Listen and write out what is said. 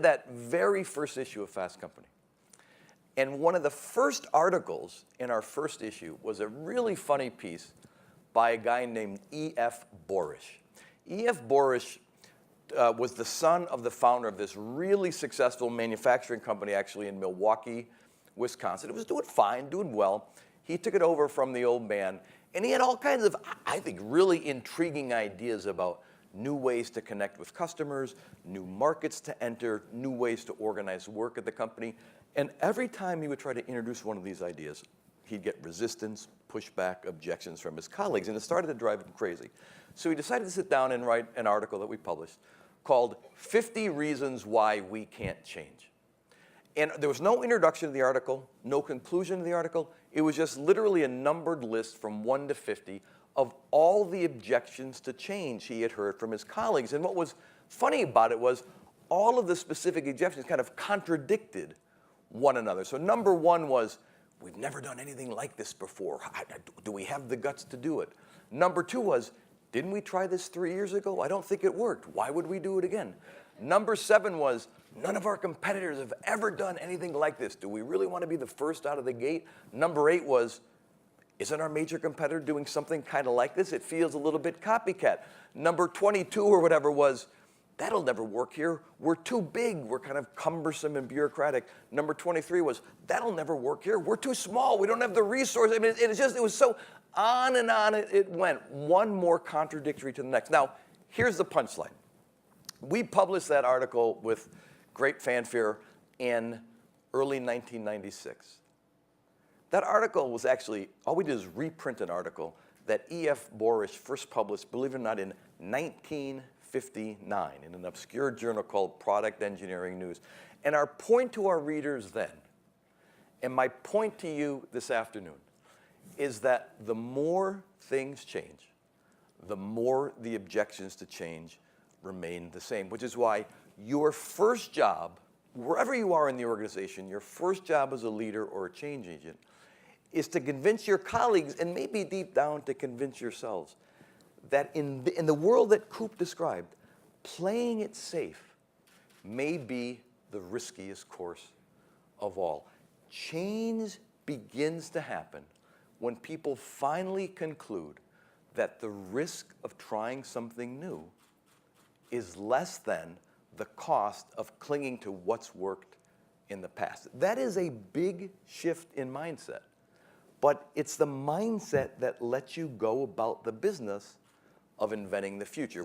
did that very first issue of Fast Company. And one of the first articles in our first issue was a really funny piece by a guy named E.F. Borish. E.F. Borish was the son of the founder of this really successful manufacturing company actually in Milwaukee, Wisconsin. It was doing fine, doing well. He took it over from the old man, and he had all kinds of, I think, really intriguing ideas about new ways to connect with customers, new markets to enter, new ways to organize work at the company. And every time he would try to introduce one of these ideas, he'd get resistance, pushback, objections from his colleagues, and it started to drive him crazy. So he decided to sit down and write an article that we published called 50 Reasons Why We Can't Change. And there was no introduction to the article, no conclusion to the article. It was just literally a numbered list from 1 to 50 of all the objections to change he had heard from his colleagues. And what was funny about it was all of the specific objections kind of contradicted one another. So number one was, we've never done anything like this before. Do we have the guts to do it? Number two was, didn't we try this 3 years ago? I don't think it worked. Why would we do it again? Number seven was, none of our competitors have ever done anything like this. Do we really want to be the first out of the gate? Number eight was, isn't our major competitor doing something kind of like this? It feels a little bit copycat. Number 22 or whatever was, that'll never work here. We're too big. We're kind of cumbersome and bureaucratic. Number 23 was, that'll never work here. We're too small. We don't have the resources. I mean, it was so on and on it went, one more contradictory to the next. Now, here's the punchline. We published that article with great fanfare in early 1996. That article was actually, all we did is reprint an article that E.F. Borish first published, believe it or not, in 1959 in an obscure journal called Product Engineering News. And our point to our readers then, and my point to you this afternoon, is that the more things change, the more the objections to change remain the same, which is why your first job, wherever you are in the organization, your first job as a leader or a change agent is to convince your colleagues, and maybe deep down to convince yourselves, that in the world that Coop described, playing it safe may be the riskiest course of all. Change begins to happen when people finally conclude that the risk of trying something new is less than the cost of clinging to what's worked in the past. That is a big shift in mindset, but it's the mindset that lets you go about the business of inventing the future.